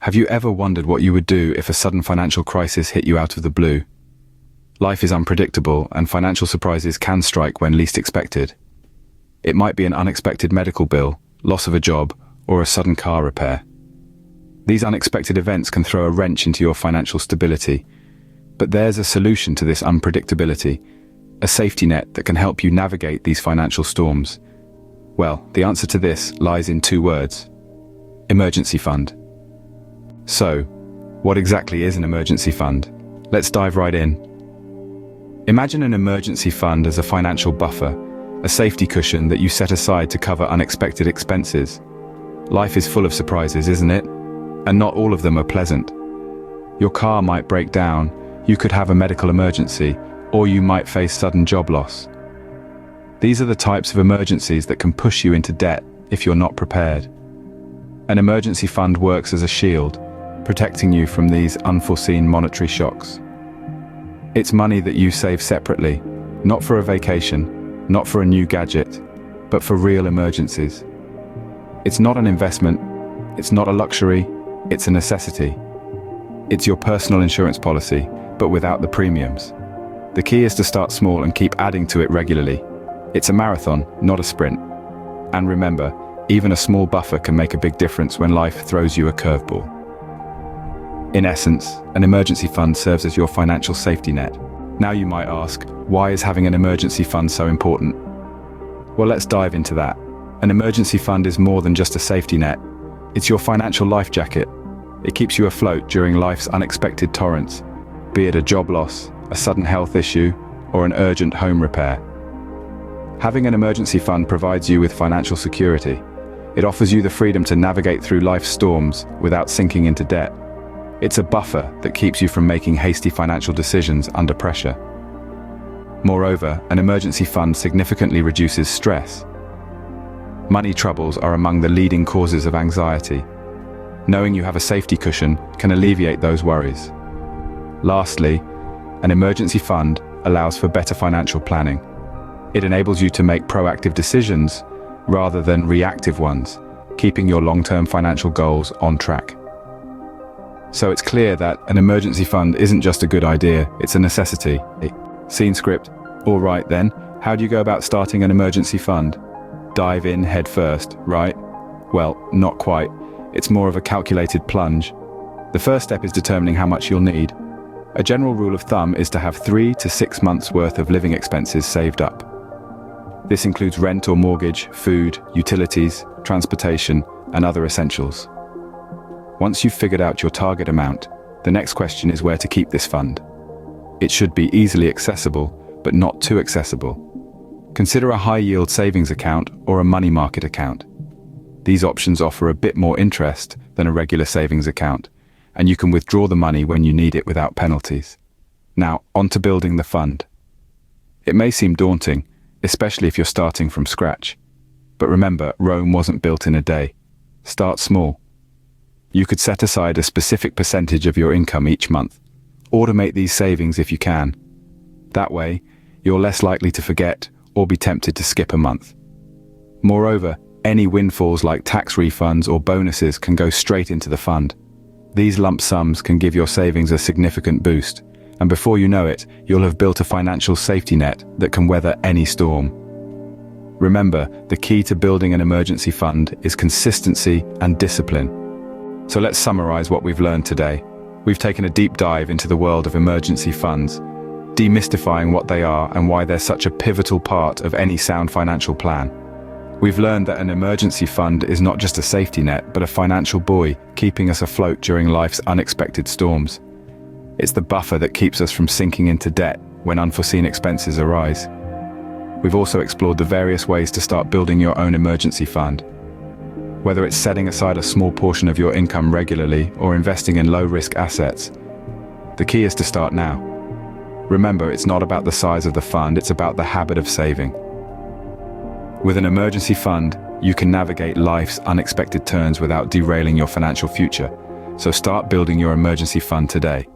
Have you ever wondered what you would do if a sudden financial crisis hit you out of the blue? Life is unpredictable, and financial surprises can strike when least expected. It might be an unexpected medical bill, loss of a job, or a sudden car repair. These unexpected events can throw a wrench into your financial stability. But there's a solution to this unpredictability, a safety net that can help you navigate these financial storms. Well, the answer to this lies in two words: emergency fund. So, what exactly is an emergency fund? Let's dive right in. Imagine an emergency fund as a financial buffer, a safety cushion that you set aside to cover unexpected expenses. Life is full of surprises, isn't it? And not all of them are pleasant. Your car might break down, you could have a medical emergency, or you might face sudden job loss. These are the types of emergencies that can push you into debt if you're not prepared. An emergency fund works as a shield, protecting you from these unforeseen monetary shocks. It's money that you save separately, not for a vacation, not for a new gadget, but for real emergencies. It's not an investment, it's not a luxury, it's a necessity. It's your personal insurance policy, but without the premiums. The key is to start small and keep adding to it regularly. It's a marathon, not a sprint. And remember, even a small buffer can make a big difference when life throws you a curveball. In essence, an emergency fund serves as your financial safety net. Now you might ask, why is having an emergency fund so important? Well, let's dive into that. An emergency fund is more than just a safety net. It's your financial life jacket. It keeps you afloat during life's unexpected torrents, be it a job loss, a sudden health issue, or an urgent home repair. Having an emergency fund provides you with financial security. It offers you the freedom to navigate through life's storms without sinking into debt. It's a buffer that keeps you from making hasty financial decisions under pressure. Moreover, an emergency fund significantly reduces stress. Money troubles are among the leading causes of anxiety. Knowing you have a safety cushion can alleviate those worries. Lastly, an emergency fund allows for better financial planning. It enables you to make proactive decisions rather than reactive ones, keeping your long-term financial goals on track. So it's clear that an emergency fund isn't just a good idea, it's a necessity. Scene script. All right then, how do you go about starting an emergency fund? Dive in head first, right? Well, not quite. It's more of a calculated plunge. The first step is determining how much you'll need. A general rule of thumb is to have 3 to 6 months worth of living expenses saved up. This includes rent or mortgage, food, utilities, transportation, and other essentials. Once you've figured out your target amount, the next question is where to keep this fund. It should be easily accessible, but not too accessible. Consider a high-yield savings account or a money market account. These options offer a bit more interest than a regular savings account, and you can withdraw the money when you need it without penalties. Now, on to building the fund. It may seem daunting, especially if you're starting from scratch. But remember, Rome wasn't built in a day. Start small. You could set aside a specific percentage of your income each month. Automate these savings if you can. That way, you're less likely to forget or be tempted to skip a month. Moreover, any windfalls like tax refunds or bonuses can go straight into the fund. These lump sums can give your savings a significant boost, and before you know it, you'll have built a financial safety net that can weather any storm. Remember, the key to building an emergency fund is consistency and discipline. So let's summarize what we've learned today. We've taken a deep dive into the world of emergency funds, demystifying what they are and why they're such a pivotal part of any sound financial plan. We've learned that an emergency fund is not just a safety net, but a financial buoy keeping us afloat during life's unexpected storms. It's the buffer that keeps us from sinking into debt when unforeseen expenses arise. We've also explored the various ways to start building your own emergency fund. Whether it's setting aside a small portion of your income regularly or investing in low-risk assets, the key is to start now. Remember, it's not about the size of the fund, it's about the habit of saving. With an emergency fund, you can navigate life's unexpected turns without derailing your financial future. So start building your emergency fund today.